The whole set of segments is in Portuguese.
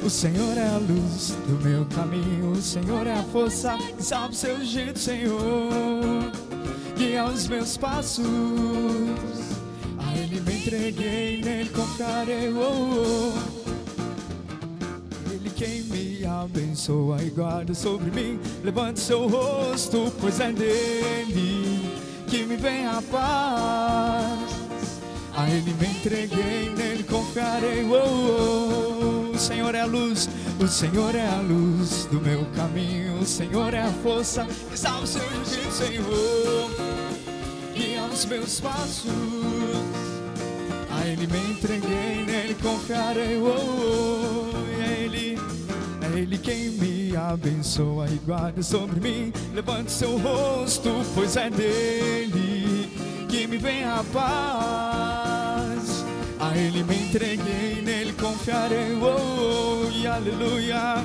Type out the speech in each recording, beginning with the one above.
O Senhor é a luz do meu caminho, o Senhor é a força que sabe o seu jeito, Senhor. Guia os meus passos, a Ele me entreguei, nele confiarei. Ele quem me abençoa e guarda sobre mim. Levante seu rosto, pois é dele que me vem a paz. A Ele me entreguei, nele confiarei. O Senhor é a luz, o Senhor é a luz do meu caminho, o Senhor é a força que salva o seu jeito, Senhor. Guia os meus passos, a Ele me entreguei, nele confiarei. É Ele quem me abençoa e guarda sobre mim. Levante seu rosto, pois é dele que me vem a paz. A Ele me entreguei, nele confiarei. E aleluia,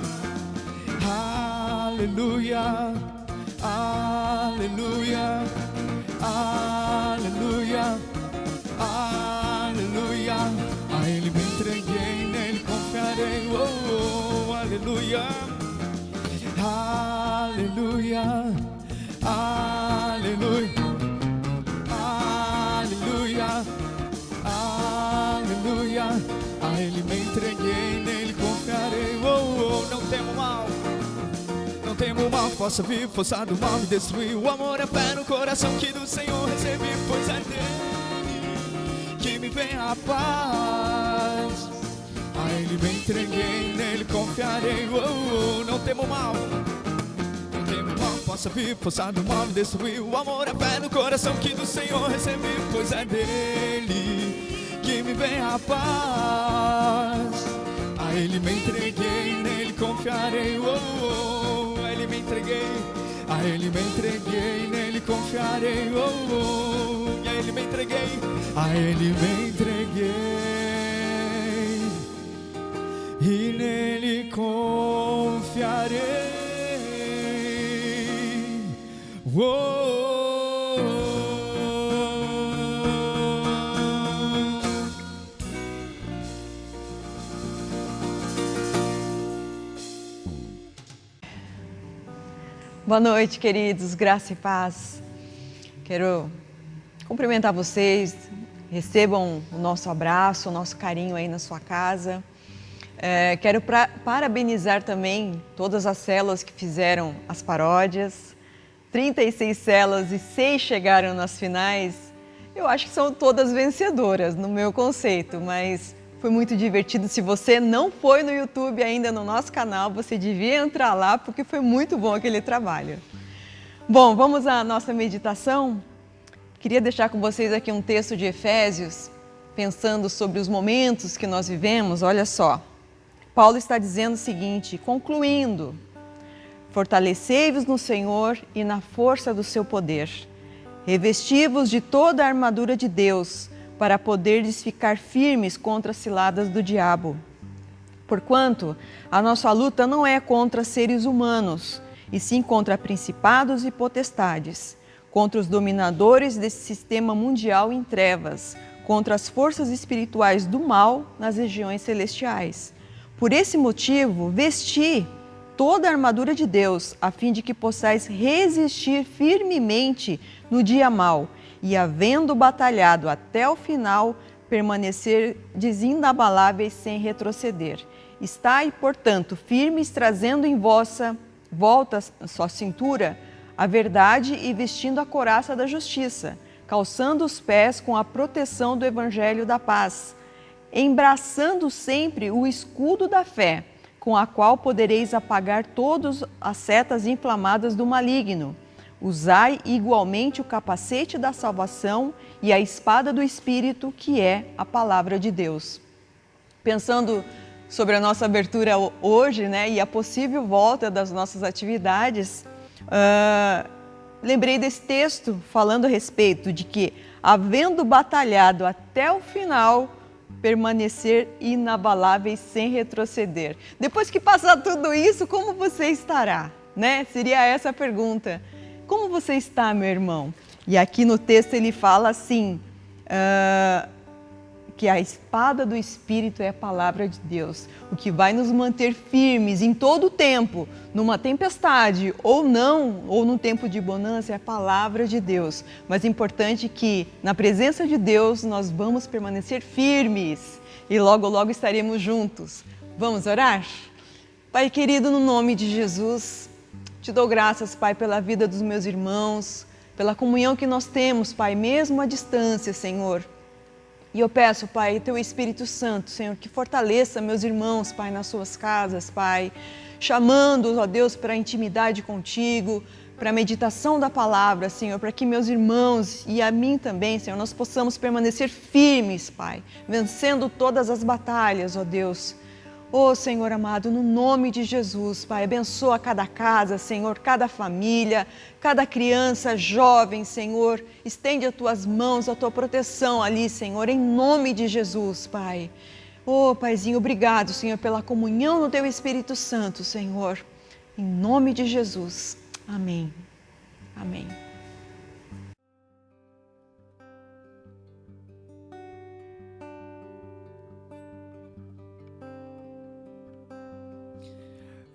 aleluia, aleluia, aleluia, aleluia. A Ele me entreguei, nele confiarei. Aleluia, aleluia, aleluia, aleluia, aleluia. A Ele me entreguei, nele confiarei. Não temo mal, não temo mal que possa vir, força do mal me destruir. O amor é fé no coração que do Senhor recebi, pois é dele que me vem a paz. A Ele me entreguei, nele confiarei. Não temo mal, não temo mal que possa vir, força do mal me destruir. O amor é fé no coração que do Senhor recebi, pois é dele que me vem a paz. A Ele me entreguei, nele confiarei. A Ele me entreguei, a Ele me entreguei, nele confiarei. A Ele me entreguei, a Ele me entreguei, e nele confiarei. Boa noite, queridos, graça e paz. Quero cumprimentar vocês, recebam o nosso abraço, o nosso carinho aí na sua casa. Quero parabenizar também todas as células que fizeram as paródias. 36 células e 6 chegaram nas finais. Eu acho que são todas vencedoras no meu conceito, mas foi muito divertido. Se você não foi no YouTube ainda no nosso canal, você devia entrar lá porque foi muito bom aquele trabalho. Bom, vamos à nossa meditação. Queria deixar com vocês aqui um texto de Efésios, pensando sobre os momentos que nós vivemos. Olha só. Paulo está dizendo o seguinte, concluindo: fortalecei-vos no Senhor e na força do seu poder. Revesti-vos de toda a armadura de Deus, para poderdes ficar firmes contra as ciladas do diabo. Porquanto a nossa luta não é contra seres humanos, e sim contra principados e potestades, contra os dominadores desse sistema mundial em trevas, contra as forças espirituais do mal nas regiões celestiais. Por esse motivo, vesti toda a armadura de Deus, a fim de que possais resistir firmemente no dia mau, e havendo batalhado até o final, permanecer inabaláveis sem retroceder. Estai, portanto, firmes, trazendo em volta sua cintura a verdade e vestindo a couraça da justiça, calçando os pés com a proteção do evangelho da paz, embraçando sempre o escudo da fé, com a qual podereis apagar todas as setas inflamadas do maligno. Usai igualmente o capacete da salvação e a espada do Espírito, que é a palavra de Deus. Pensando sobre a nossa abertura hoje, e a possível volta das nossas atividades, lembrei desse texto falando a respeito de que, havendo batalhado até o final, permanecer inabaláveis sem retroceder. Depois que passar tudo isso, como você estará? Seria essa a pergunta. Como você está, meu irmão? E aqui no texto ele fala assim, porque a espada do Espírito é a palavra de Deus. O que vai nos manter firmes em todo o tempo, numa tempestade ou não, ou num tempo de bonança, é a palavra de Deus. Mas é importante que na presença de Deus nós vamos permanecer firmes e logo, logo estaremos juntos. Vamos orar? Pai querido, no nome de Jesus, te dou graças, Pai, pela vida dos meus irmãos, pela comunhão que nós temos, Pai, mesmo à distância, Senhor. E eu peço, Pai, Teu Espírito Santo, Senhor, que fortaleça meus irmãos, Pai, nas suas casas, Pai, chamando-os, ó Deus, para a intimidade contigo, para a meditação da palavra, Senhor, para que meus irmãos e a mim também, Senhor, nós possamos permanecer firmes, Pai, vencendo todas as batalhas, ó Deus. Ó Senhor amado, no nome de Jesus, Pai, abençoa cada casa, Senhor, cada família, cada criança, jovem, Senhor, estende as Tuas mãos, a Tua proteção ali, Senhor, em nome de Jesus, Pai. Ó Paizinho, obrigado, Senhor, pela comunhão no Teu Espírito Santo, Senhor, em nome de Jesus. Amém. Amém.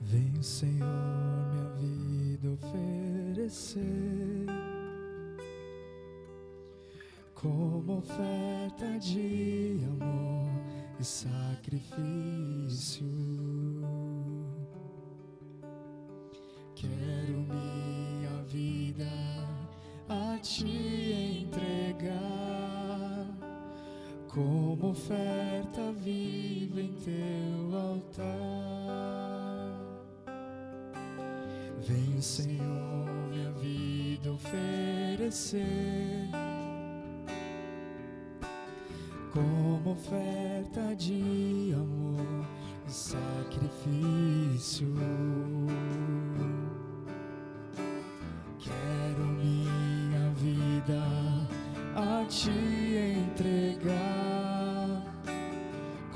Vem, Senhor, minha vida oferecer como oferta de amor e sacrifício. Quero minha vida a Te entregar como oferta viva em Teu altar. Vem, Senhor, minha vida oferecer como oferta de amor e sacrifício. Quero minha vida a Te entregar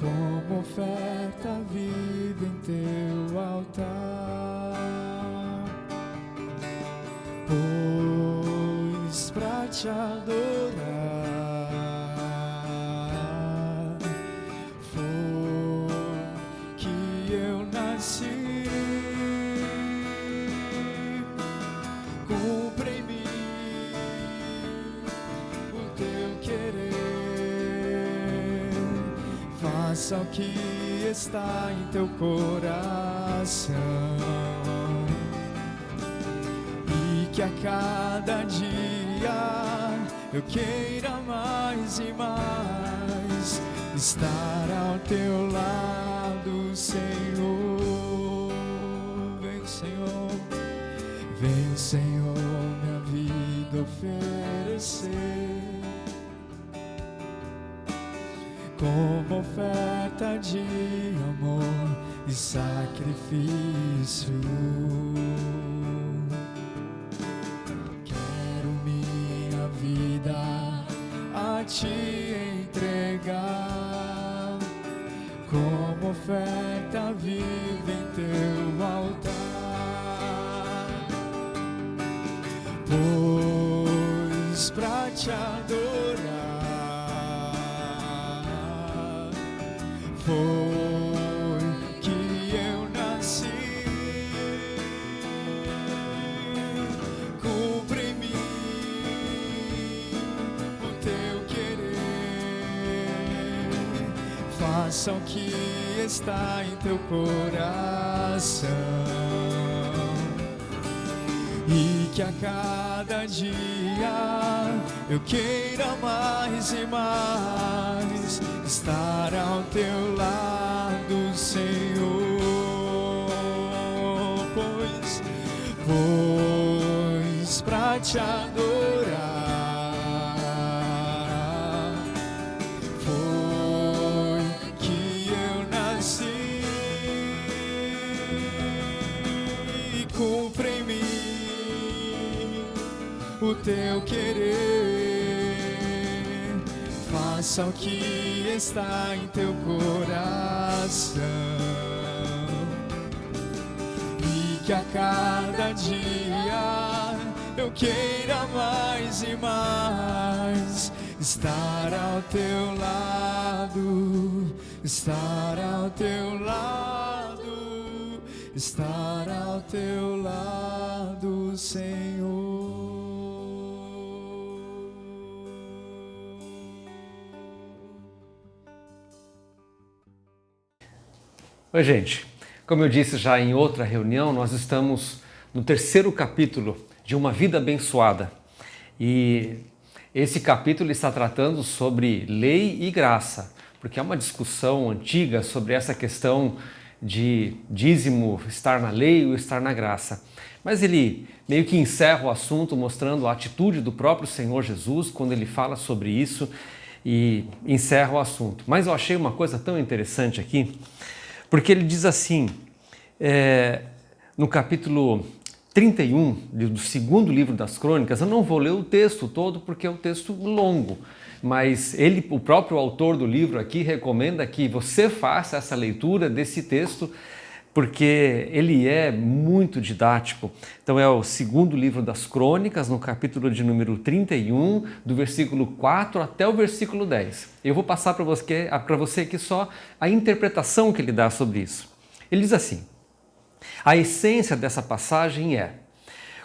como oferta viva em Teu altar. Pois pra Te adorar foi que eu nasci. Cumpre em mim o Teu querer, faça o que está em Teu coração, que a cada dia eu queira mais e mais estar ao Teu lado, Senhor. Vem, Senhor, vem, Senhor, minha vida oferecer como oferta de amor e sacrifício. A Te entregar como oferta viva em Teu altar. Pois pra Te adorar foi que eu nasci. Cumpre em mim faça o que está em Teu coração, e que a cada dia eu queira mais e mais estar ao Teu lado, Senhor. Pois pra Te adorar cumpre em mim o Teu querer, faça o que está em Teu coração, e que a cada dia eu queira mais e mais estar ao teu lado, estar ao teu lado, estar ao teu lado, Senhor. Oi, gente. Como eu disse já em outra reunião, nós estamos no 3º capítulo de Uma Vida Abençoada. E esse capítulo está tratando sobre lei e graça, porque há uma discussão antiga sobre essa questão de dízimo estar na lei ou estar na graça. Mas ele meio que encerra o assunto mostrando a atitude do próprio Senhor Jesus quando ele fala sobre isso e encerra o assunto. Mas eu achei uma coisa tão interessante aqui, porque ele diz assim, no capítulo 31 do 2º livro das Crônicas, eu não vou ler o texto todo porque é um texto longo, mas o próprio autor do livro aqui recomenda que você faça essa leitura desse texto, porque ele é muito didático. Então é o 2º livro das Crônicas, no capítulo de número 31, do versículo 4 até o versículo 10. Eu vou passar para você aqui só a interpretação que ele dá sobre isso. Ele diz assim: a essência dessa passagem é: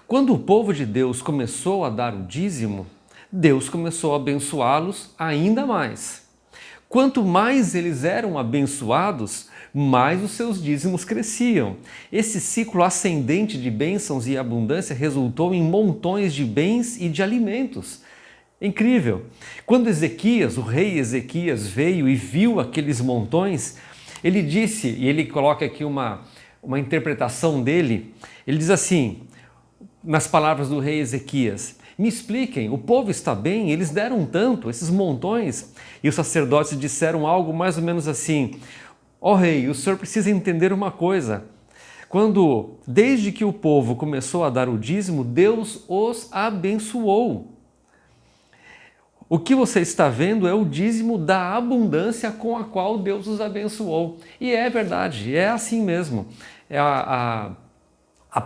quando o povo de Deus começou a dar o dízimo, Deus começou a abençoá-los ainda mais. Quanto mais eles eram abençoados, mais os seus dízimos cresciam. Esse ciclo ascendente de bênçãos e abundância resultou em montões de bens e de alimentos. Incrível! Quando Ezequias, o rei Ezequias, veio e viu aqueles montões, ele disse, e ele coloca aqui uma interpretação dele, ele diz assim, nas palavras do rei Ezequias: me expliquem, o povo está bem, eles deram tanto, esses montões. E os sacerdotes disseram algo mais ou menos assim: ó rei, o senhor precisa entender uma coisa. Desde que o povo começou a dar o dízimo, Deus os abençoou. O que você está vendo é o dízimo da abundância com a qual Deus os abençoou. E é verdade, é assim mesmo. A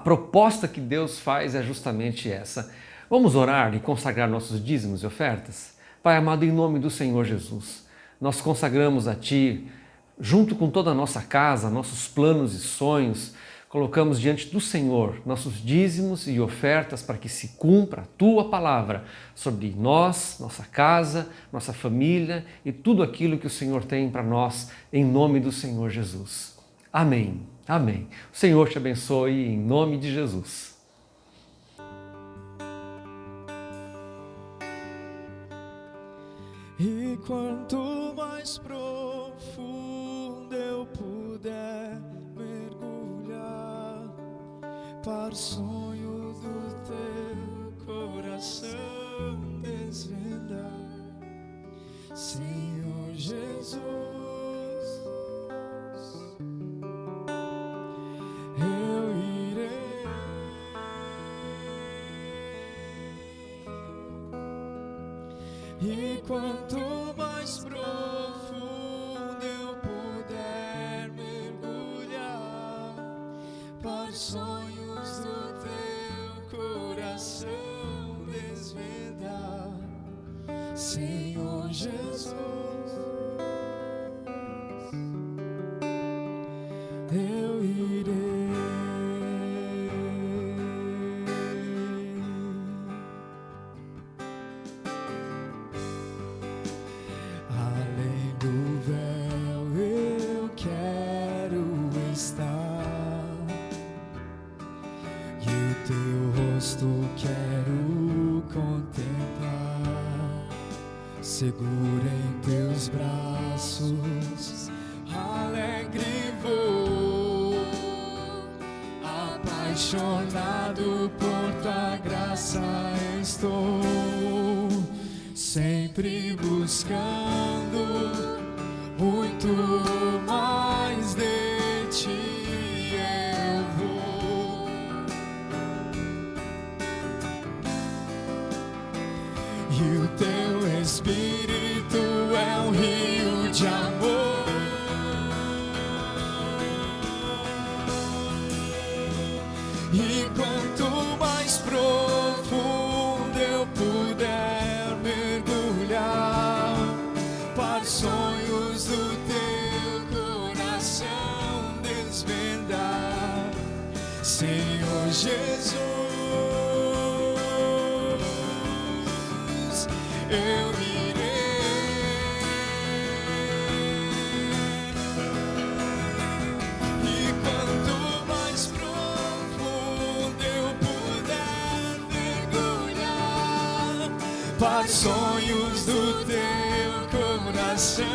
proposta que Deus faz é justamente essa. Vamos orar e consagrar nossos dízimos e ofertas? Pai amado, em nome do Senhor Jesus, nós consagramos a Ti, junto com toda a nossa casa, nossos planos e sonhos, colocamos diante do Senhor nossos dízimos e ofertas para que se cumpra a Tua palavra sobre nós, nossa casa, nossa família e tudo aquilo que o Senhor tem para nós, em nome do Senhor Jesus. Amém. Amém. O Senhor te abençoe em nome de Jesus. E quanto mais profundo eu puder mergulhar para o sonho do teu coração desvendar, Senhor Jesus, eu irei. E quanto mais profundo eu puder mergulhar para os sonhos do teu coração desvendar, Senhor Jesus, eu irei. Quero contemplar, segura em teus braços, alegre vou, apaixonado por tua graça estou, sempre buscando muito mais de ti. E o teu Espírito é um rio de amor. E quanto mais profundo eu puder mergulhar Senhor Jesus, eu irei. E quanto mais profundo eu puder mergulhar para os sonhos do teu coração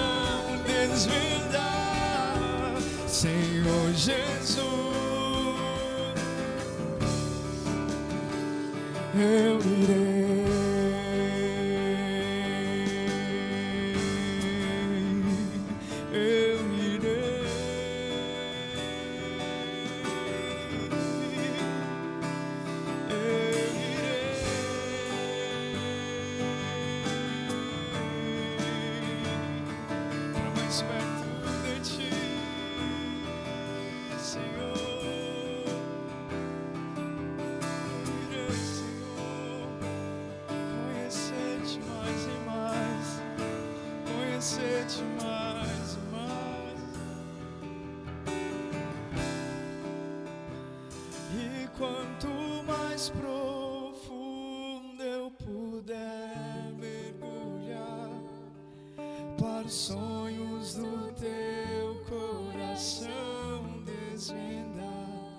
desvendar, Senhor Jesus, eu irei. Eu irei. Eu irei. Para mais perto de ti, Senhor. Irei, Senhor, conhecer-te mais e mais, conhecer-te mais e mais. E quanto mais profundo eu puder mergulhar para os sonhos do teu coração desvendar,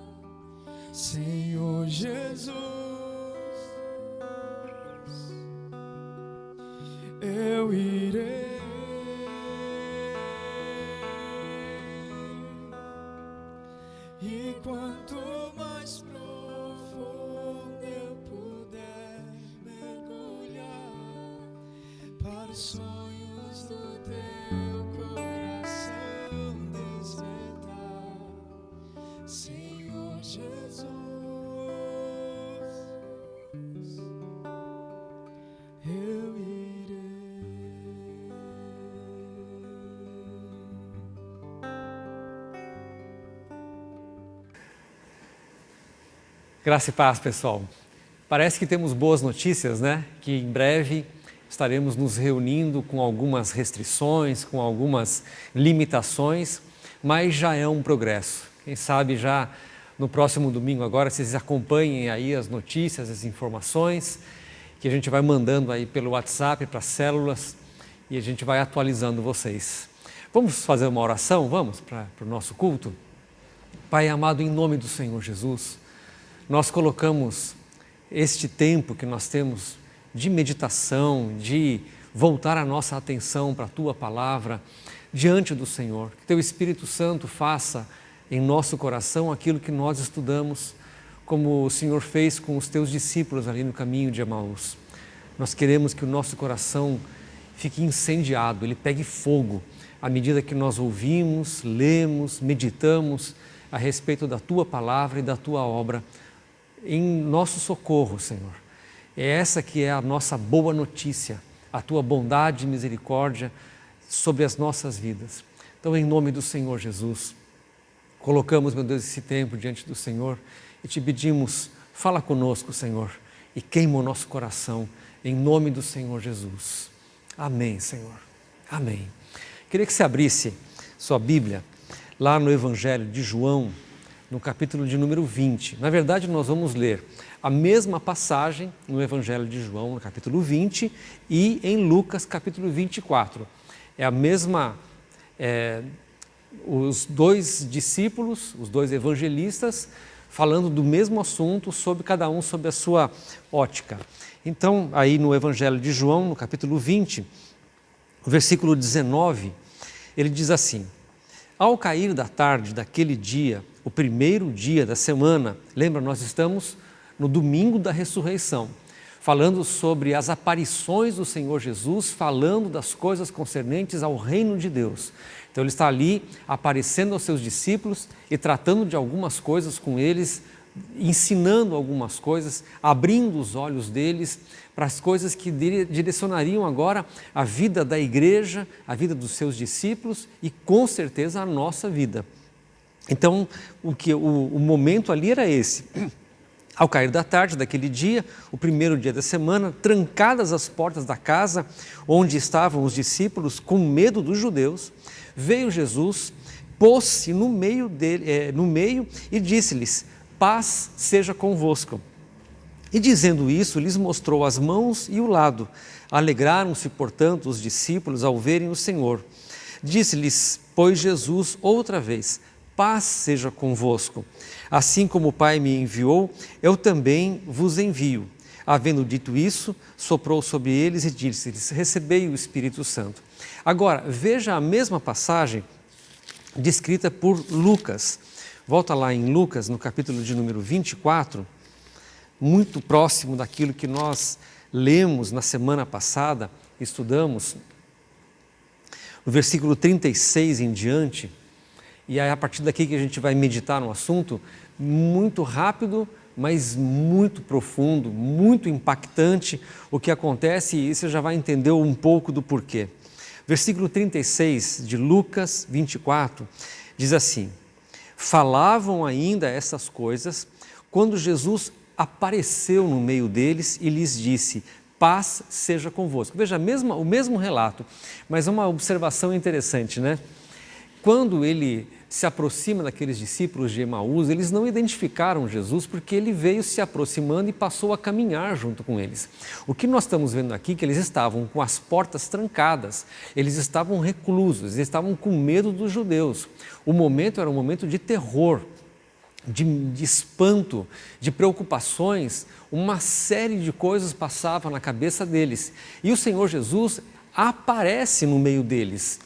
Senhor Jesus, eu irei. E quanto mais profundo eu puder mergulhar para os sonhos do teu coração desvendar, Senhor Jesus, eu irei. Graça e paz, pessoal. Parece que temos boas notícias, né? Que em breve estaremos nos reunindo com algumas restrições, com algumas limitações, mas já é um progresso. Quem sabe já no próximo domingo agora vocês acompanhem aí as notícias, as informações que a gente vai mandando aí pelo WhatsApp para as células e a gente vai atualizando vocês. Vamos fazer uma oração? Vamos para o nosso culto? Pai amado, em nome do Senhor Jesus, nós colocamos este tempo que nós temos de meditação, de voltar a nossa atenção para a Tua Palavra diante do Senhor. Que Teu Espírito Santo faça em nosso coração aquilo que nós estudamos, como o Senhor fez com os Teus discípulos ali no caminho de Emaús. Nós queremos que o nosso coração fique incendiado, ele pegue fogo, à medida que nós ouvimos, lemos, meditamos a respeito da Tua Palavra e da Tua obra em nosso socorro, Senhor. É essa que é a nossa boa notícia, a Tua bondade e misericórdia sobre as nossas vidas. Então, em nome do Senhor Jesus, colocamos, meu Deus, esse tempo diante do Senhor e Te pedimos, fala conosco, Senhor, e queima o nosso coração, em nome do Senhor Jesus. Amém, Senhor. Amém. Queria que você abrisse sua Bíblia lá no Evangelho de João, no capítulo de número 20. Na verdade, nós vamos ler a mesma passagem no Evangelho de João, no capítulo 20, e em Lucas, capítulo 24. É a mesma, os dois discípulos, os dois evangelistas, falando do mesmo assunto, sobre cada um sob a sua ótica. Então, aí no Evangelho de João, no capítulo 20, o versículo 19, ele diz assim: ao cair da tarde daquele dia, o primeiro dia da semana, lembra, nós estamos no domingo da ressurreição, falando sobre as aparições do Senhor Jesus, falando das coisas concernentes ao reino de Deus. Então ele está ali aparecendo aos seus discípulos e tratando de algumas coisas com eles, ensinando algumas coisas, abrindo os olhos deles para as coisas que direcionariam agora a vida da igreja, a vida dos seus discípulos e com certeza a nossa vida. Então, o momento ali era esse. Ao cair da tarde daquele dia, o primeiro dia da semana, trancadas as portas da casa onde estavam os discípulos com medo dos judeus, veio Jesus, pôs-se no meio e disse-lhes: paz seja convosco. E dizendo isso, lhes mostrou as mãos e o lado. Alegraram-se, portanto, os discípulos ao verem o Senhor. Disse-lhes, pois, Jesus outra vez, paz seja convosco. Assim como o Pai me enviou, eu também vos envio. Havendo dito isso, soprou sobre eles e disse-lhes, recebei o Espírito Santo. Agora, veja a mesma passagem descrita por Lucas. Volta lá em Lucas, no capítulo de número 24, muito próximo daquilo que nós lemos na semana passada, estudamos, no versículo 36 em diante, e é a partir daqui que a gente vai meditar no assunto, muito rápido, mas muito profundo, muito impactante o que acontece, e você já vai entender um pouco do porquê. Versículo 36 de Lucas 24 diz assim, falavam ainda essas coisas quando Jesus apareceu no meio deles e lhes disse, paz seja convosco. Veja, o mesmo relato, mas uma observação interessante, né? Quando ele se aproxima daqueles discípulos de Emaús, eles não identificaram Jesus porque ele veio se aproximando e passou a caminhar junto com eles. O que nós estamos vendo aqui é que eles estavam com as portas trancadas, eles estavam reclusos, eles estavam com medo dos judeus. O momento era um momento de terror, de espanto, de preocupações, uma série de coisas passava na cabeça deles. E o Senhor Jesus aparece no meio deles.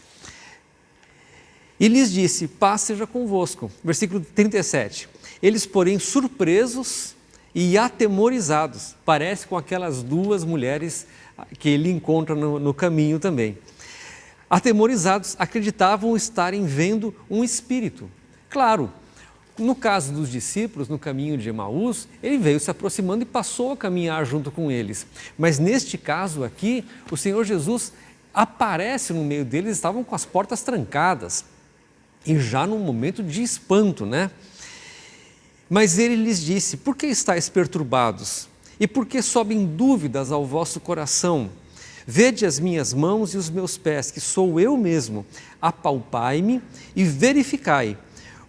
E lhes disse, paz seja convosco. Versículo 37. Eles, porém, surpresos e atemorizados, parece com aquelas duas mulheres que ele encontra no caminho também. Atemorizados, acreditavam estarem vendo um espírito. Claro, no caso dos discípulos, no caminho de Emaús, ele veio se aproximando e passou a caminhar junto com eles. Mas neste caso aqui, o Senhor Jesus aparece no meio deles, estavam com as portas trancadas. E já num momento de espanto, né? Mas ele lhes disse, por que estáis perturbados? E por que sobem dúvidas ao vosso coração? Vede as minhas mãos e os meus pés, que sou eu mesmo. Apalpai-me e verificai,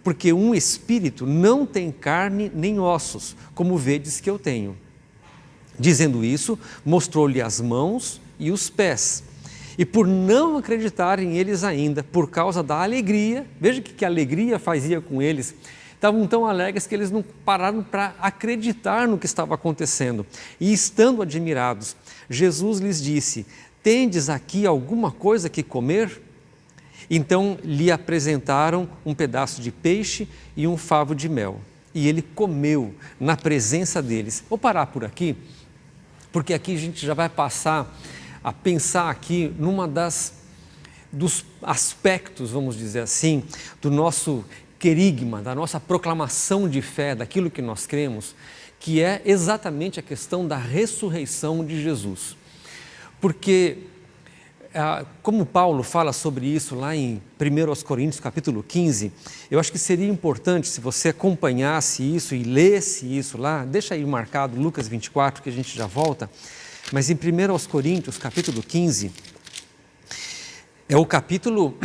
porque um espírito não tem carne nem ossos, como vedes que eu tenho. Dizendo isso, mostrou-lhe as mãos e os pés. E por não acreditarem eles ainda, por causa da alegria, veja o que a alegria fazia com eles, estavam tão alegres que eles não pararam para acreditar no que estava acontecendo. E estando admirados, Jesus lhes disse, tendes aqui alguma coisa que comer? Então lhe apresentaram um pedaço de peixe e um favo de mel. E ele comeu na presença deles. Vou parar por aqui, porque aqui a gente já vai passar a pensar aqui dos aspectos, vamos dizer assim, do nosso querigma, da nossa proclamação de fé, daquilo que nós cremos, que é exatamente a questão da ressurreição de Jesus. Porque, como Paulo fala sobre isso lá em 1 Coríntios capítulo 15, eu acho que seria importante se você acompanhasse isso e lesse isso lá, deixa aí marcado Lucas 24 que a gente já volta, mas em 1 Coríntios capítulo 15, é o capítulo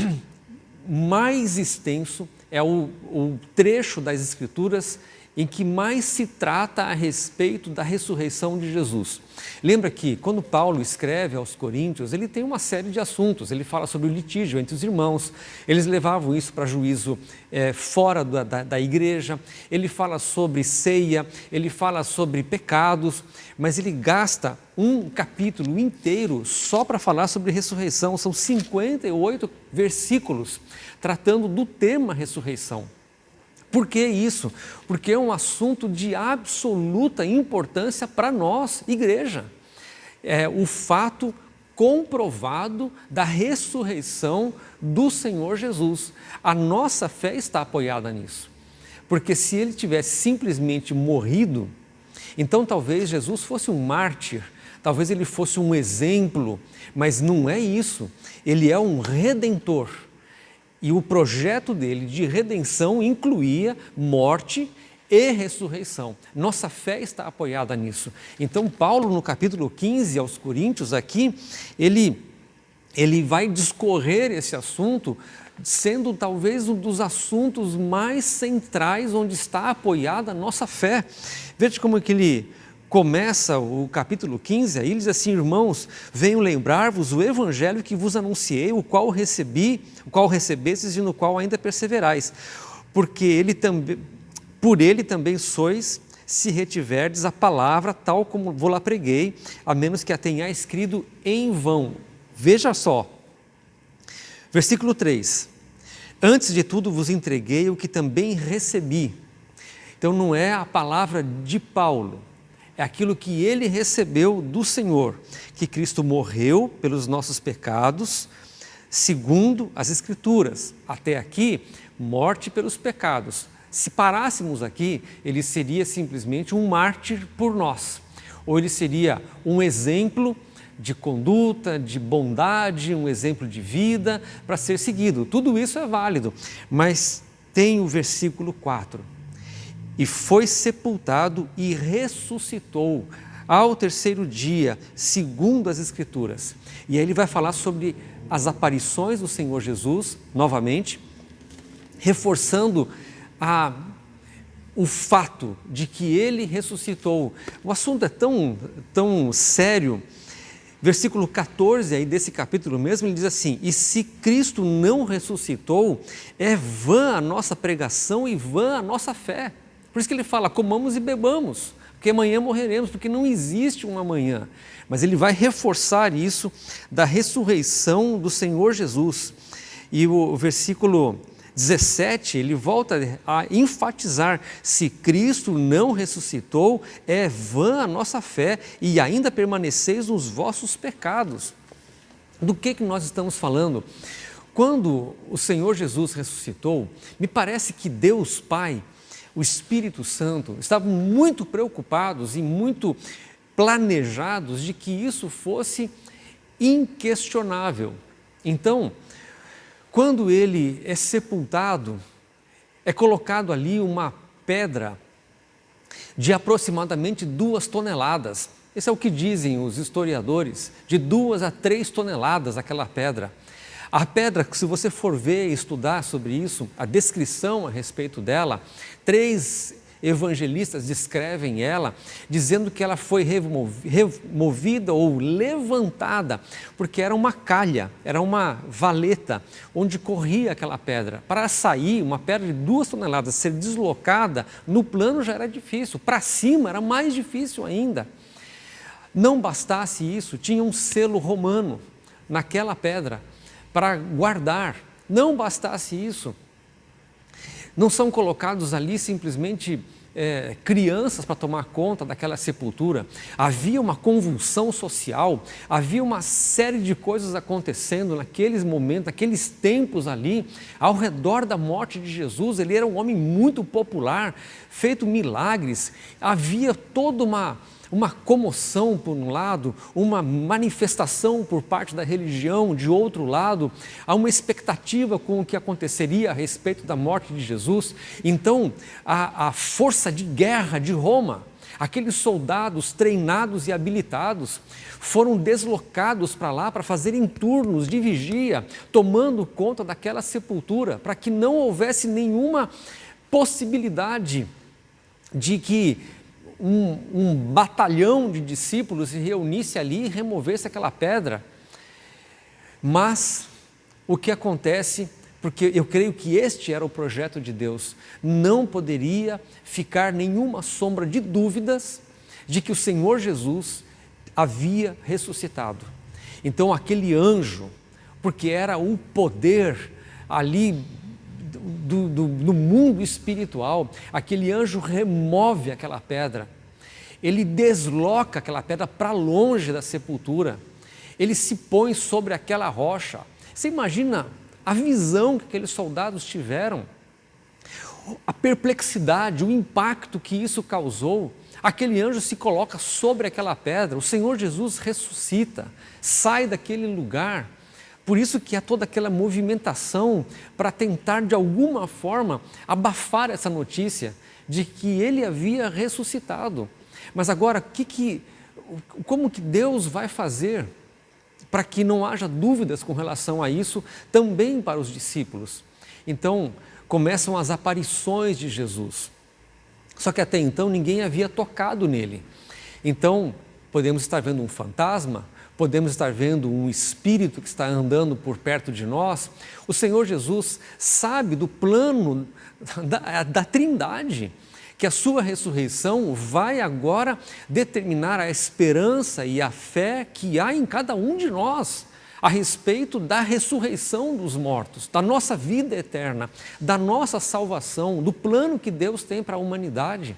mais extenso, é o trecho das Escrituras em que mais se trata a respeito da ressurreição de Jesus. Lembra que quando Paulo escreve aos Coríntios, ele tem uma série de assuntos, ele fala sobre o litígio entre os irmãos, eles levavam isso para juízo fora da igreja, ele fala sobre ceia, ele fala sobre pecados, mas ele gasta um capítulo inteiro só para falar sobre ressurreição, são 58 versículos tratando do tema ressurreição. Por que isso? Porque é um assunto de absoluta importância para nós, igreja. É o fato comprovado da ressurreição do Senhor Jesus. A nossa fé está apoiada nisso. Porque se ele tivesse simplesmente morrido, então talvez Jesus fosse um mártir, talvez ele fosse um exemplo, mas não é isso. Ele é um redentor. E o projeto dele de redenção incluía morte e ressurreição. Nossa fé está apoiada nisso. Então Paulo, no capítulo 15 aos Coríntios aqui, ele vai discorrer esse assunto sendo talvez um dos assuntos mais centrais onde está apoiada a nossa fé. Veja como é que ele começa o capítulo 15, aí ele diz assim: irmãos, venho lembrar-vos o evangelho que vos anunciei, o qual recebestes e no qual ainda perseverais, porque por ele também sois, se retiverdes a palavra tal como vou-la preguei, a menos que a tenha escrito em vão. Veja só, versículo 3, antes de tudo vos entreguei o que também recebi. Então não é a palavra de Paulo, é aquilo que ele recebeu do Senhor, que Cristo morreu pelos nossos pecados, segundo as Escrituras. Até aqui, morte pelos pecados. Se parássemos aqui, ele seria simplesmente um mártir por nós, ou ele seria um exemplo de conduta, de bondade, um exemplo de vida para ser seguido. Tudo isso é válido, mas tem o versículo 4. E foi sepultado e ressuscitou ao terceiro dia, segundo as Escrituras. E aí ele vai falar sobre as aparições do Senhor Jesus, novamente, reforçando o fato de que ele ressuscitou. O assunto é tão sério. Versículo 14 aí desse capítulo mesmo, ele diz assim: e se Cristo não ressuscitou, é vã a nossa pregação e vã a nossa fé. Por isso que ele fala, comamos e bebamos, porque amanhã morreremos, porque não existe um amanhã. Mas ele vai reforçar isso da ressurreição do Senhor Jesus. E o versículo 17, ele volta a enfatizar: se Cristo não ressuscitou, é vã a nossa fé e ainda permaneceis nos vossos pecados. Do que nós estamos falando? Quando o Senhor Jesus ressuscitou, me parece que Deus Pai, o Espírito Santo, estavam muito preocupados e muito planejados de que isso fosse inquestionável. Então, quando ele é sepultado, é colocado ali uma pedra de aproximadamente 2 toneladas. Esse é o que dizem os historiadores, de 2 a 3 toneladas aquela pedra. A pedra, se você for ver e estudar sobre isso, a descrição a respeito dela, 3 evangelistas descrevem ela, dizendo que ela foi removida ou levantada, porque era uma calha, era uma valeta, onde corria aquela pedra. Para sair, uma pedra de 2 toneladas, ser deslocada, no plano já era difícil, para cima era mais difícil ainda. Não bastasse isso, tinha um selo romano naquela pedra, para guardar. Não bastasse isso, não são colocados ali simplesmente crianças para tomar conta daquela sepultura. Havia uma convulsão social, havia uma série de coisas acontecendo naqueles momentos, naqueles tempos ali, ao redor da morte de Jesus. Ele era um homem muito popular, feito milagres, havia toda uma comoção por um lado, uma manifestação por parte da religião de outro lado, há uma expectativa com o que aconteceria a respeito da morte de Jesus. Então, a força de guerra de Roma, aqueles soldados treinados e habilitados, foram deslocados para lá para fazerem turnos de vigia, tomando conta daquela sepultura, para que não houvesse nenhuma possibilidade de que um batalhão de discípulos se reunisse ali e removesse aquela pedra. Mas o que acontece, porque eu creio que este era o projeto de Deus, não poderia ficar nenhuma sombra de dúvidas de que o Senhor Jesus havia ressuscitado. Então aquele anjo, porque era o poder ali do mundo espiritual, aquele anjo remove aquela pedra, ele desloca aquela pedra para longe da sepultura, ele se põe sobre aquela rocha. Você imagina a visão que aqueles soldados tiveram, a perplexidade, o impacto que isso causou. Aquele anjo se coloca sobre aquela pedra, o Senhor Jesus ressuscita, sai daquele lugar. Por isso que há toda aquela movimentação para tentar de alguma forma abafar essa notícia de que ele havia ressuscitado. Mas agora, como que Deus vai fazer para que não haja dúvidas com relação a isso também para os discípulos. Então, começam as aparições de Jesus. Só que até então ninguém havia tocado nele. Então, podemos estar vendo um fantasma, podemos estar vendo um espírito que está andando por perto de nós. O Senhor Jesus sabe do plano da Trindade, que a sua ressurreição vai agora determinar a esperança e a fé que há em cada um de nós a respeito da ressurreição dos mortos, da nossa vida eterna, da nossa salvação, do plano que Deus tem para a humanidade.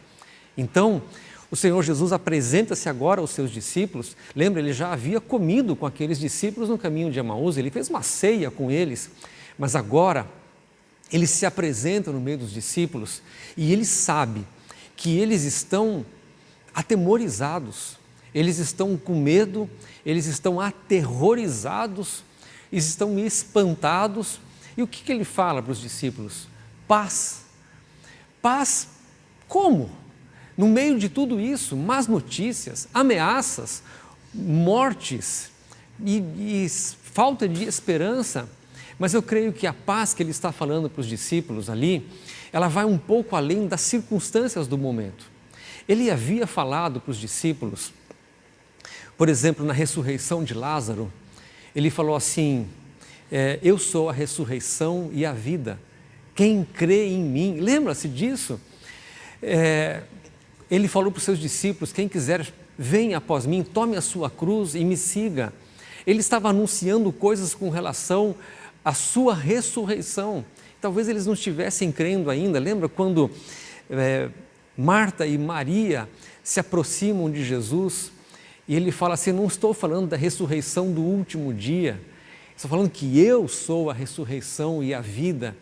Então, o Senhor Jesus apresenta-se agora aos seus discípulos. Lembra, ele já havia comido com aqueles discípulos no caminho de Emaús, ele fez uma ceia com eles, mas agora ele se apresenta no meio dos discípulos e ele sabe que eles estão atemorizados, eles estão com medo, eles estão aterrorizados, eles estão espantados. E o que ele fala para os discípulos? Paz. Paz como? No meio de tudo isso, más notícias, ameaças, mortes e falta de esperança. Mas eu creio que a paz que ele está falando para os discípulos ali, ela vai um pouco além das circunstâncias do momento. Ele havia falado para os discípulos, por exemplo, na ressurreição de Lázaro, ele falou assim, eu sou a ressurreição e a vida, quem crê em mim, lembra-se disso? Ele falou para os seus discípulos, quem quiser venha após mim, tome a sua cruz e me siga. Ele estava anunciando coisas com relação à sua ressurreição. Talvez eles não estivessem crendo ainda. Lembra quando Marta e Maria se aproximam de Jesus e ele fala assim, não estou falando da ressurreição do último dia, estou falando que eu sou a ressurreição e a vida.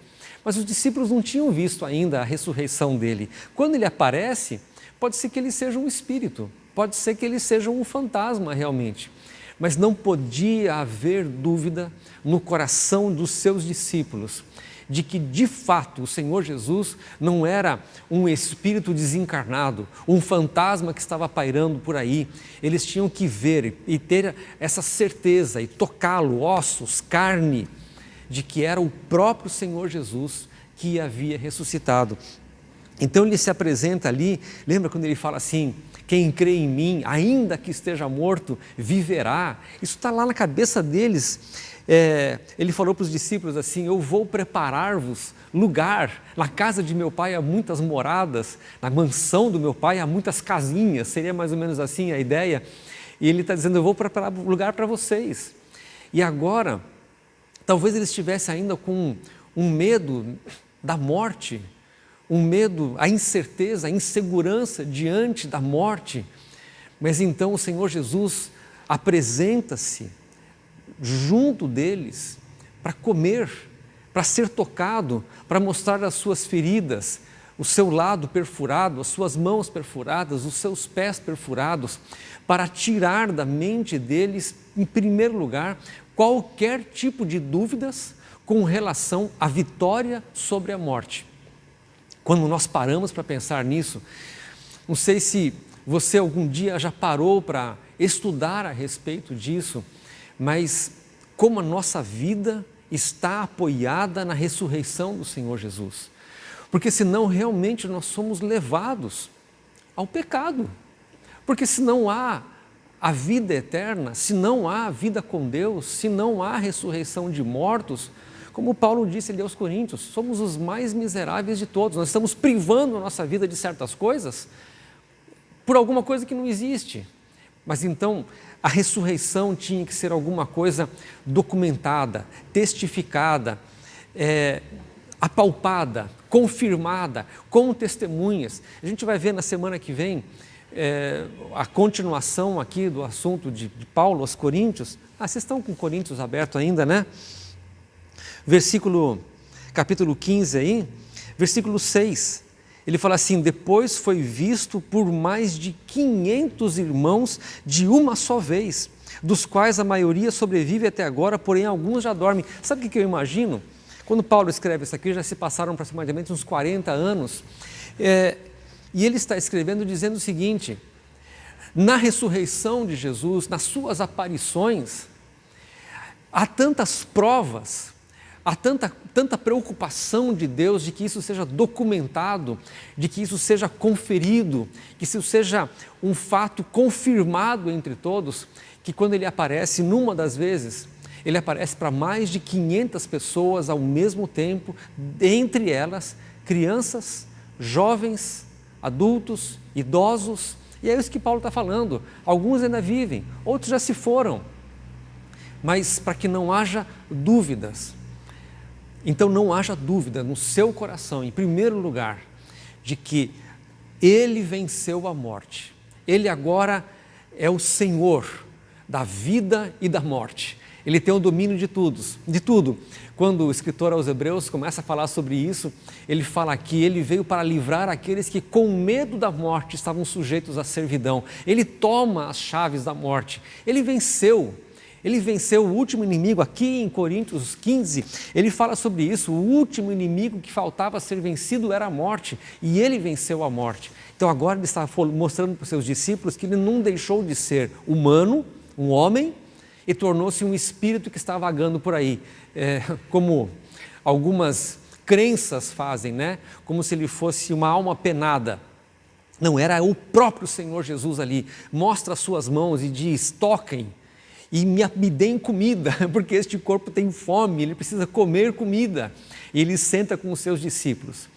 Mas os discípulos não tinham visto ainda a ressurreição dele. Quando ele aparece, pode ser que ele seja um espírito, pode ser que ele seja um fantasma realmente, mas não podia haver dúvida no coração dos seus discípulos de que de fato o Senhor Jesus não era um espírito desencarnado, um fantasma que estava pairando por aí. Eles tinham que ver e ter essa certeza e tocá-lo, ossos, carne, de que era o próprio Senhor Jesus que havia ressuscitado. Então ele se apresenta ali, lembra quando ele fala assim, quem crê em mim, ainda que esteja morto, viverá. Isso está lá na cabeça deles. Ele falou para os discípulos assim, eu vou preparar-vos lugar, na casa de meu pai há muitas moradas, na mansão do meu pai há muitas casinhas, seria mais ou menos assim a ideia. E ele está dizendo, eu vou preparar lugar para vocês. E agora, talvez ele estivesse ainda com um medo da morte, um medo, a incerteza, a insegurança diante da morte, mas então o Senhor Jesus apresenta-se junto deles para comer, para ser tocado, para mostrar as suas feridas, o seu lado perfurado, as suas mãos perfuradas, os seus pés perfurados, para tirar da mente deles, em primeiro lugar, qualquer tipo de dúvidas com relação à vitória sobre a morte. Quando nós paramos para pensar nisso, não sei se você algum dia já parou para estudar a respeito disso, mas como a nossa vida está apoiada na ressurreição do Senhor Jesus. Porque senão realmente nós somos levados ao pecado. Porque se não há a vida eterna, se não há a vida com Deus, se não há ressurreição de mortos, como Paulo disse ali aos Coríntios, somos os mais miseráveis de todos. Nós estamos privando a nossa vida de certas coisas por alguma coisa que não existe. Mas então a ressurreição tinha que ser alguma coisa documentada, testificada, apalpada, confirmada, com testemunhas. A gente vai ver na semana que vem a continuação aqui do assunto de Paulo aos Coríntios. Vocês estão com Coríntios aberto ainda, né? Capítulo 15 aí, versículo 6, ele fala assim, depois foi visto por mais de 500 irmãos de uma só vez, dos quais a maioria sobrevive até agora, porém alguns já dormem. Sabe o que eu imagino? Quando Paulo escreve isso aqui, já se passaram aproximadamente uns 40 anos, e ele está escrevendo dizendo o seguinte, na ressurreição de Jesus, nas suas aparições, Há tantas provas, há tanta preocupação de Deus de que isso seja documentado, de que isso seja conferido, que isso seja um fato confirmado entre todos, que quando ele aparece, numa das vezes, ele aparece para mais de 500 pessoas ao mesmo tempo, entre elas crianças, jovens, adultos, idosos, e é isso que Paulo está falando. Alguns ainda vivem, outros já se foram, mas para que não haja dúvidas. Então não haja dúvida no seu coração, em primeiro lugar, de que ele venceu a morte. Ele agora é o Senhor da vida e da morte. Ele tem o domínio de tudo. Quando o escritor aos Hebreus começa a falar sobre isso, ele fala que ele veio para livrar aqueles que com medo da morte estavam sujeitos à servidão. Ele toma as chaves da morte. Ele venceu o último inimigo. Aqui em Coríntios 15, ele fala sobre isso. O último inimigo que faltava ser vencido era a morte, e ele venceu a morte. Então agora ele está mostrando para os seus discípulos que ele não deixou de ser humano, um homem, e tornou-se um espírito que está vagando por aí, como algumas crenças fazem, né? Como se ele fosse uma alma penada. Não, era o próprio Senhor Jesus ali. Mostra as suas mãos e diz: toquem e me deem comida, porque este corpo tem fome, ele precisa comer comida. E ele senta com os seus discípulos.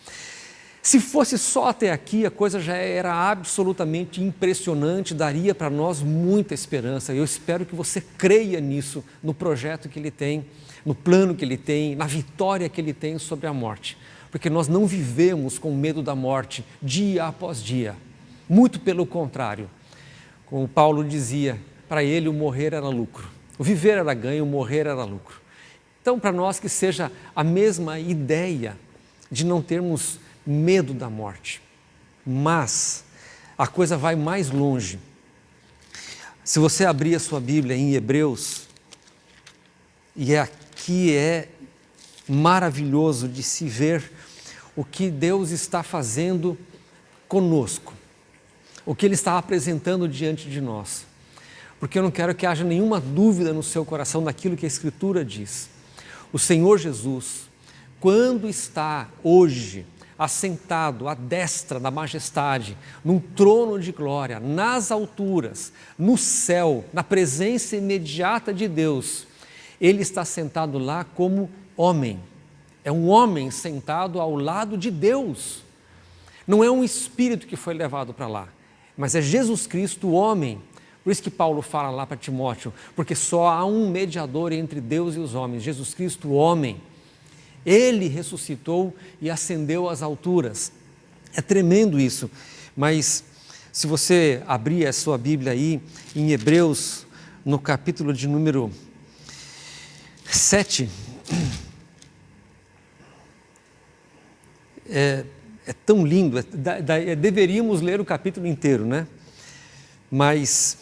Se fosse só até aqui, a coisa já era absolutamente impressionante, daria para nós muita esperança. Eu espero que você creia nisso, no projeto que ele tem, no plano que ele tem, na vitória que ele tem sobre a morte. Porque nós não vivemos com medo da morte dia após dia. Muito pelo contrário. Como Paulo dizia, para ele o morrer era lucro. O viver era ganho, o morrer era lucro. Então, para nós que seja a mesma ideia de não termos medo da morte, mas a coisa vai mais longe. Se você abrir a sua Bíblia em Hebreus, e aqui é maravilhoso de se ver o que Deus está fazendo conosco, o que Ele está apresentando diante de nós, porque eu não quero que haja nenhuma dúvida no seu coração daquilo que a Escritura diz. O Senhor Jesus, quando está hoje assentado à destra da majestade, num trono de glória, nas alturas, no céu, na presença imediata de Deus, Ele está sentado lá como homem. É um homem sentado ao lado de Deus. Não é um espírito que foi levado para lá, mas é Jesus Cristo, o homem. Por isso que Paulo fala lá para Timóteo, porque só há um mediador entre Deus e os homens, Jesus Cristo, o homem. Ele ressuscitou e ascendeu às alturas. É tremendo isso, mas se você abrir a sua Bíblia aí, em Hebreus, no capítulo de número 7, é tão lindo, deveríamos ler o capítulo inteiro, né? Mas,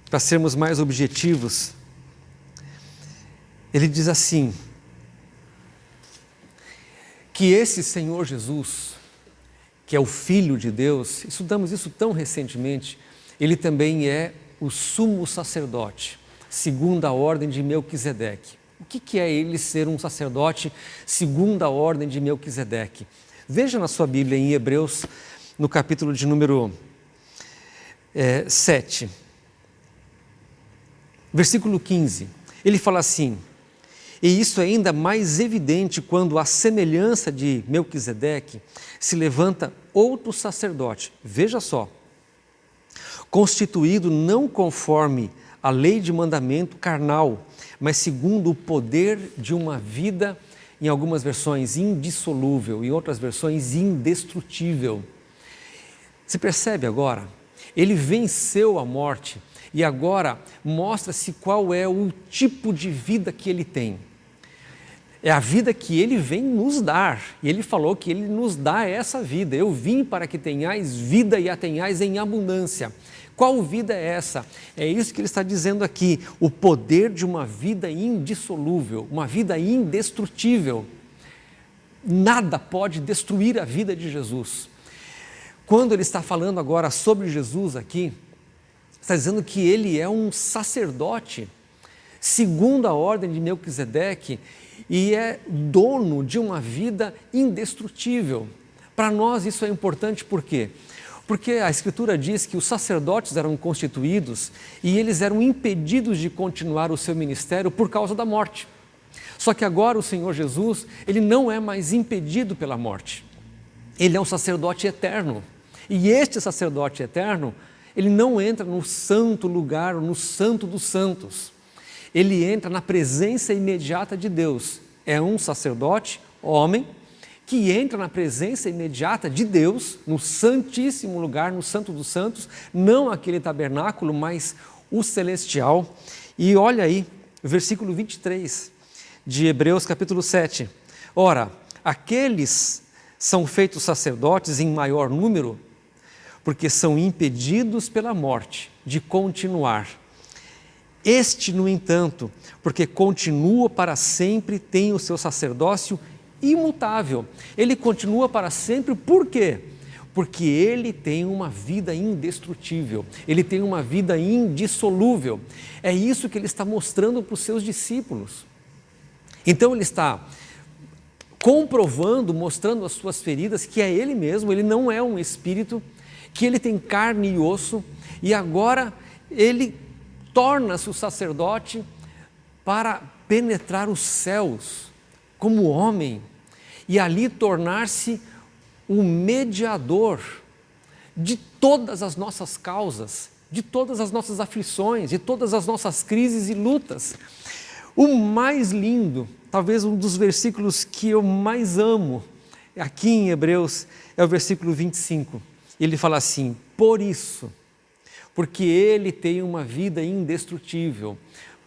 para sermos mais objetivos, ele diz assim: que esse Senhor Jesus, que é o Filho de Deus, estudamos isso tão recentemente, ele também é o sumo sacerdote, segundo a ordem de Melquisedeque. O que é ele ser um sacerdote segundo a ordem de Melquisedeque? Veja na sua Bíblia em Hebreus, no capítulo de número 7, versículo 15, ele fala assim: e isso é ainda mais evidente quando, à semelhança de Melquisedeque, se levanta outro sacerdote, veja só, constituído não conforme a lei de mandamento carnal, mas segundo o poder de uma vida, em algumas versões indissolúvel, em outras versões indestrutível. Você percebe agora? Ele venceu a morte e agora mostra-se qual é o tipo de vida que ele tem. É a vida que ele vem nos dar, e ele falou que ele nos dá essa vida. Eu vim para que tenhais vida e a tenhais em abundância. Qual vida é essa? É isso que ele está dizendo aqui, o poder de uma vida indissolúvel, uma vida indestrutível. Nada pode destruir a vida de Jesus. Quando ele está falando agora sobre Jesus aqui, está dizendo que ele é um sacerdote, segundo a ordem de Melquisedeque, e é dono de uma vida indestrutível. Para nós isso é importante por quê? Porque a Escritura diz que os sacerdotes eram constituídos e eles eram impedidos de continuar o seu ministério por causa da morte. Só que agora o Senhor Jesus, ele não é mais impedido pela morte. Ele é um sacerdote eterno. E este sacerdote eterno, ele não entra no santo lugar, no santo dos santos. Ele entra na presença imediata de Deus. É um sacerdote, homem, que entra na presença imediata de Deus, no santíssimo lugar, no santo dos santos, não aquele tabernáculo, mas o celestial. E olha aí, versículo 23 de Hebreus capítulo 7. Ora, aqueles são feitos sacerdotes em maior número, porque são impedidos pela morte de continuar. Este, no entanto, porque continua para sempre, tem o seu sacerdócio imutável. Ele continua para sempre, por quê? Porque ele tem uma vida indestrutível, ele tem uma vida indissolúvel. É isso que ele está mostrando para os seus discípulos. Então ele está comprovando, mostrando as suas feridas, que é ele mesmo, ele não é um espírito, que ele tem carne e osso, e agora ele torna-se o sacerdote para penetrar os céus como homem e ali tornar-se o mediador de todas as nossas causas, de todas as nossas aflições, de todas as nossas crises e lutas. O mais lindo, talvez um dos versículos que eu mais amo, aqui em Hebreus, é o versículo 25. Ele fala assim: por isso, porque ele tem uma vida indestrutível,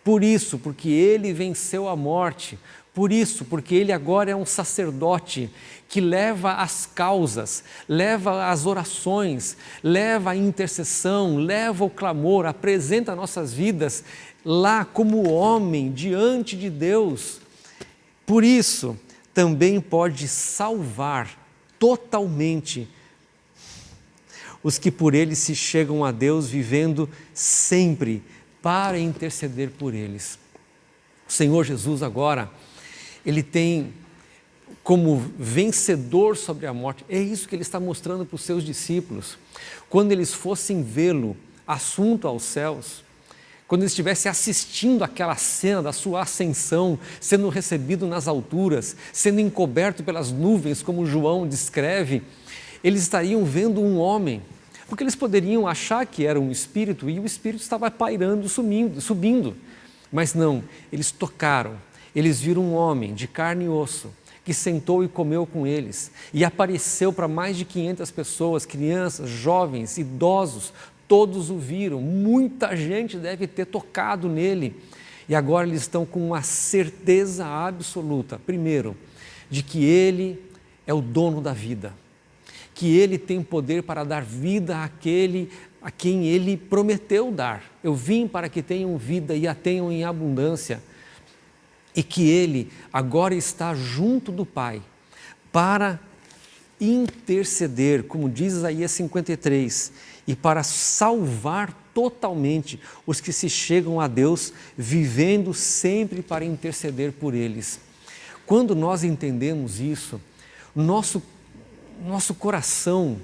por isso, porque ele venceu a morte, por isso, porque ele agora é um sacerdote que leva as causas, leva as orações, leva a intercessão, leva o clamor, apresenta nossas vidas lá como homem diante de Deus. Por isso, também pode salvar totalmente os que por ele se chegam a Deus, vivendo sempre para interceder por eles. O Senhor Jesus agora, ele tem como vencedor sobre a morte, é isso que ele está mostrando para os seus discípulos. Quando eles fossem vê-lo assunto aos céus, quando eles estivessem assistindo aquela cena da sua ascensão, sendo recebido nas alturas, sendo encoberto pelas nuvens, como João descreve, eles estariam vendo um homem, porque eles poderiam achar que era um espírito e o espírito estava pairando, subindo, mas não, eles tocaram, eles viram um homem de carne e osso, que sentou e comeu com eles, e apareceu para mais de 500 pessoas, crianças, jovens, idosos, todos o viram, muita gente deve ter tocado nele, e agora eles estão com uma certeza absoluta, primeiro, de que ele é o dono da vida, que ele tem poder para dar vida àquele a quem ele prometeu dar. Eu vim para que tenham vida e a tenham em abundância, e que ele agora está junto do Pai para interceder, como diz Isaías 53, e para salvar totalmente os que se chegam a Deus, vivendo sempre para interceder por eles. Quando nós entendemos isso, nosso coração,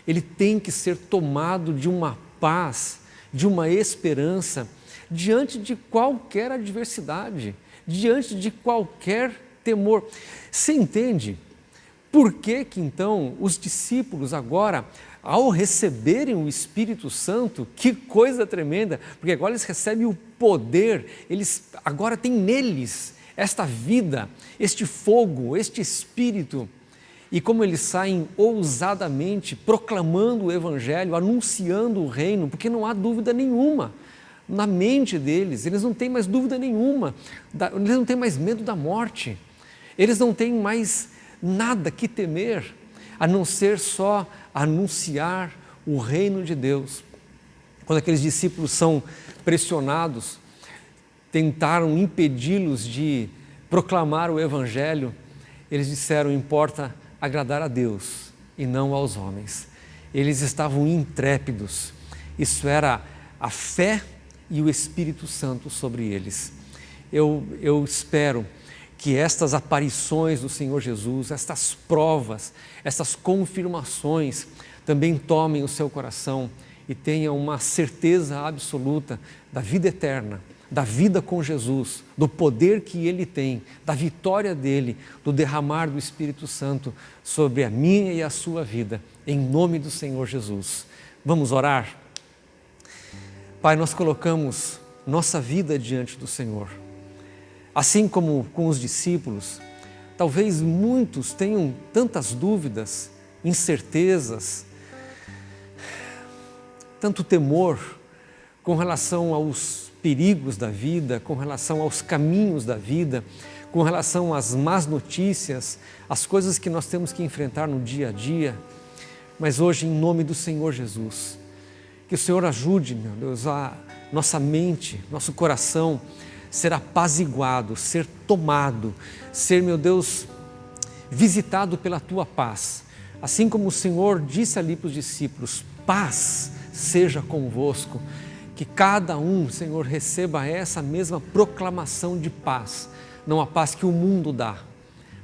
ele tem que ser tomado de uma paz, de uma esperança, diante de qualquer adversidade, diante de qualquer temor. Você entende? Por que então os discípulos agora, ao receberem o Espírito Santo, que coisa tremenda, porque agora eles recebem o poder, eles agora têm neles esta vida, este fogo, este Espírito, e como eles saem ousadamente proclamando o Evangelho, anunciando o reino, porque não há dúvida nenhuma na mente deles, eles não têm mais dúvida nenhuma, eles não têm mais medo da morte, eles não têm mais nada que temer, a não ser só anunciar o reino de Deus. Quando aqueles discípulos são pressionados, tentaram impedi-los de proclamar o Evangelho, eles disseram: importa agradar a Deus e não aos homens. Eles estavam intrépidos, isso era a fé e o Espírito Santo sobre eles. eu espero que estas aparições do Senhor Jesus, estas provas, estas confirmações também tomem o seu coração e tenham uma certeza absoluta da vida eterna, da vida com Jesus, do poder que Ele tem, da vitória dEle, do derramar do Espírito Santo sobre a minha e a sua vida, em nome do Senhor Jesus. Vamos orar? Pai, nós colocamos nossa vida diante do Senhor. Assim como com os discípulos, talvez muitos tenham tantas dúvidas, incertezas, tanto temor com relação aos perigos da vida, com relação aos caminhos da vida, com relação às más notícias, às coisas que nós temos que enfrentar no dia a dia. Mas hoje, em nome do Senhor Jesus, que o Senhor ajude, meu Deus, a nossa mente, nosso coração ser apaziguado, ser tomado, ser, meu Deus, visitado pela Tua paz. Assim como o Senhor disse ali para os discípulos, paz seja convosco, que cada um, Senhor, receba essa mesma proclamação de paz, não a paz que o mundo dá,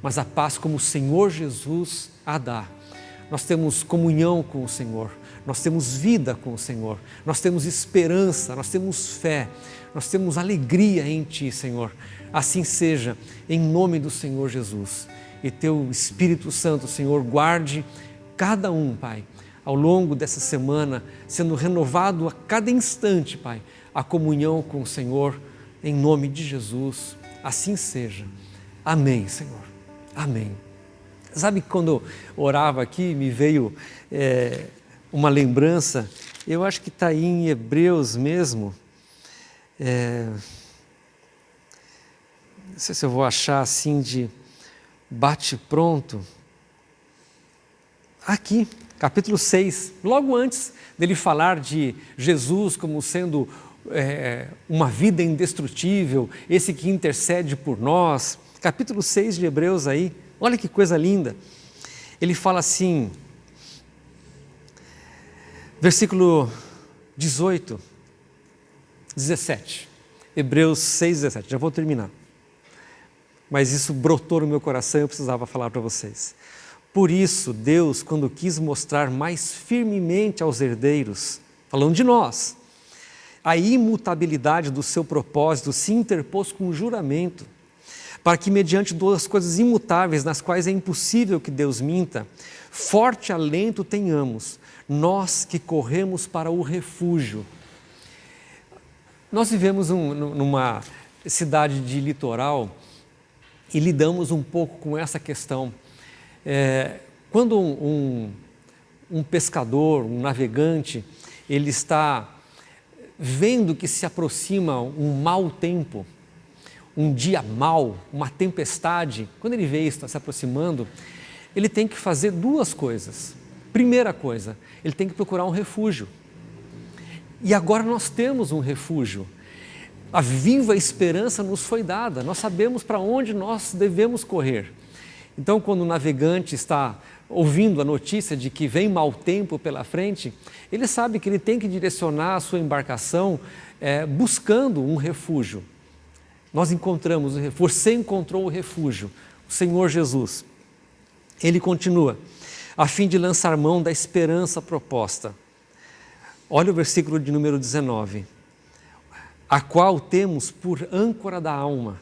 mas a paz como o Senhor Jesus a dá. Nós temos comunhão com o Senhor, nós temos vida com o Senhor, nós temos esperança, nós temos fé, nós temos alegria em Ti, Senhor. Assim seja, em nome do Senhor Jesus. E Teu Espírito Santo, Senhor, guarde cada um, Pai, ao longo dessa semana, sendo renovado a cada instante, Pai, a comunhão com o Senhor, em nome de Jesus. Assim seja. Amém, Senhor. Amém. Sabe que quando eu orava aqui, me veio uma lembrança, eu acho que está aí em Hebreus mesmo, não sei se eu vou achar assim de bate pronto, aqui, capítulo 6, logo antes dele falar de Jesus como sendo uma vida indestrutível, esse que intercede por nós, capítulo 6 de Hebreus aí, olha que coisa linda, ele fala assim, versículo 18, 17, Hebreus 6, 17, já vou terminar, mas isso brotou no meu coração e eu precisava falar para vocês. Por isso, Deus, quando quis mostrar mais firmemente aos herdeiros, falando de nós, a imutabilidade do seu propósito, se interpôs com juramento, para que mediante duas coisas imutáveis, nas quais é impossível que Deus minta, forte alento tenhamos, nós que corremos para o refúgio. Nós vivemos numa cidade de litoral e lidamos um pouco com essa questão. Quando um pescador, um navegante, ele está vendo que se aproxima um mau tempo, um dia mau, uma tempestade, quando ele vê isso se aproximando, ele tem que fazer duas coisas. Primeira coisa, ele tem que procurar um refúgio. E agora nós temos um refúgio. A viva esperança nos foi dada, nós sabemos para onde nós devemos correr. Então, quando o navegante está ouvindo a notícia de que vem mau tempo pela frente, ele sabe que ele tem que direcionar a sua embarcação buscando um refúgio. Nós encontramos o refúgio, você encontrou o refúgio, o Senhor Jesus. Ele continua, a fim de lançar mão da esperança proposta. Olha o versículo de número 19. A qual temos por âncora da alma,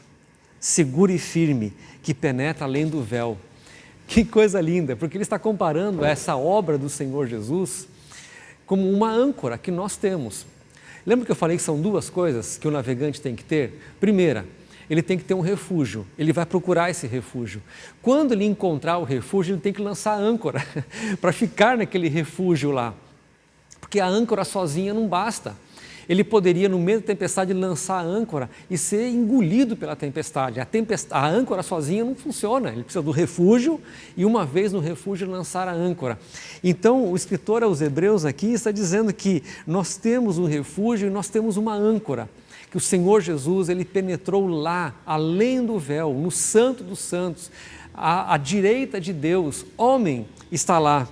segura e firme, que penetra além do véu. Que coisa linda, porque ele está comparando essa obra do Senhor Jesus como uma âncora que nós temos. Lembra que eu falei que são duas coisas que o navegante tem que ter? Primeira, ele tem que ter um refúgio, ele vai procurar esse refúgio. Quando ele encontrar o refúgio, ele tem que lançar a âncora para ficar naquele refúgio lá, porque a âncora sozinha não basta. Ele poderia, no meio da tempestade, lançar a âncora e ser engolido pela tempestade. A âncora sozinha não funciona, ele precisa do refúgio e, uma vez no refúgio, lançar a âncora. Então, o escritor aos Hebreus aqui está dizendo que nós temos um refúgio e nós temos uma âncora, que o Senhor Jesus, ele penetrou lá, além do véu, no Santo dos Santos, à direita de Deus, homem está lá.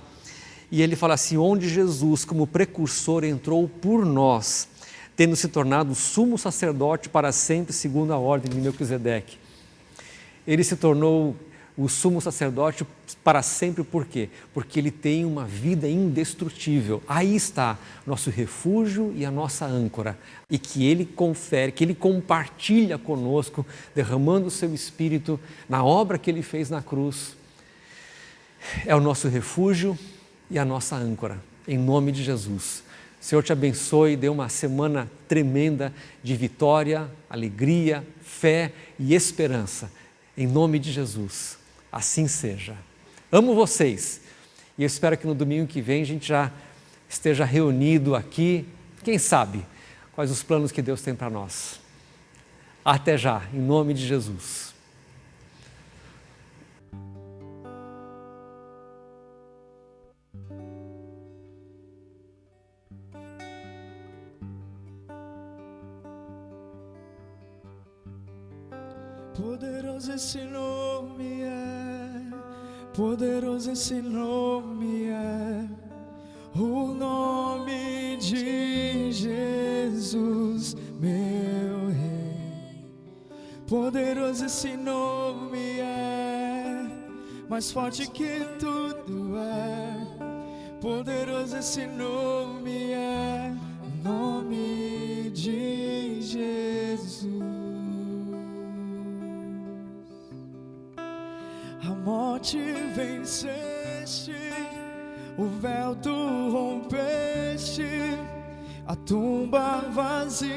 E ele fala assim, onde Jesus, como precursor, entrou por nós, tendo se tornado sumo sacerdote para sempre, segundo a ordem de Melquisedeque. Ele se tornou o sumo sacerdote para sempre, por quê? Porque ele tem uma vida indestrutível. Aí está nosso refúgio e a nossa âncora. E que ele confere, que ele compartilha conosco, derramando o seu Espírito na obra que ele fez na cruz. É o nosso refúgio e a nossa âncora, em nome de Jesus. O Senhor te abençoe e dê uma semana tremenda de vitória, alegria, fé e esperança. Em nome de Jesus, assim seja. Amo vocês e eu espero que no domingo que vem a gente já esteja reunido aqui. Quem sabe quais os planos que Deus tem para nós. Até já, em nome de Jesus. Poderoso esse nome é, poderoso esse nome é, o nome de Jesus, meu Rei. Poderoso esse nome é, mais forte que tudo é, poderoso esse nome é, o nome de Jesus. A morte venceste, o véu tu rompeste, a tumba vazia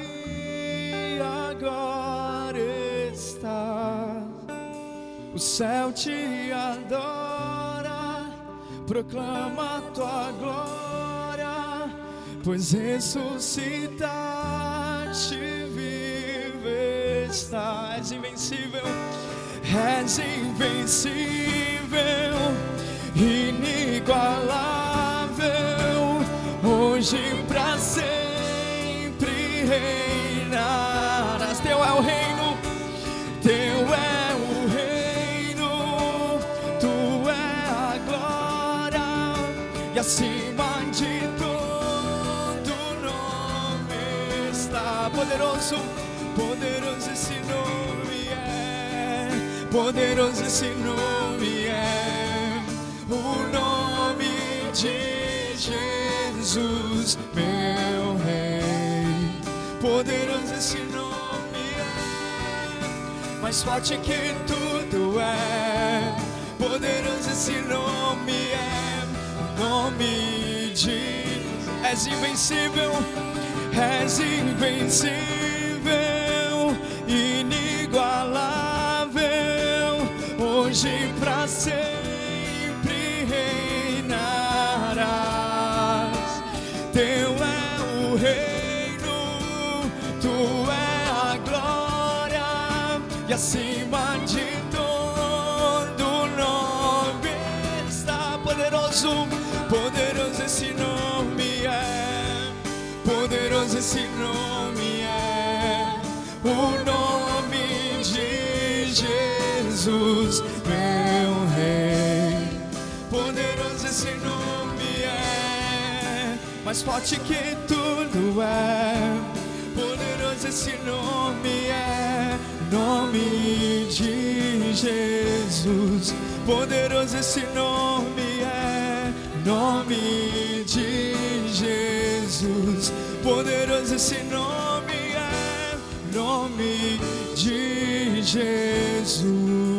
agora está. O céu te adora, proclama tua glória, pois ressuscitaste, vive está. És invencível. És invencível, inigualável, hoje pra sempre reinarás. Teu é o reino, teu é o reino, tu é a glória, e acima de todo nome está. Poderoso, poderoso esse nome é, poderoso esse nome é, o nome de Jesus, meu Rei. Poderoso esse nome é, mais forte que tudo é, poderoso esse nome é, o nome de... És invencível, és invencível, inigualável, hoje pra sempre reinarás. Teu é o reino, tu é a glória, e acima de todo nome está. Poderoso, poderoso esse nome é, poderoso esse nome é, o nome de Jesus, meu Rei. Poderoso esse nome é, mais forte que tudo é, poderoso esse nome é, nome de Jesus. Poderoso esse nome é, nome de Jesus. Poderoso esse nome é, nome de Jesus.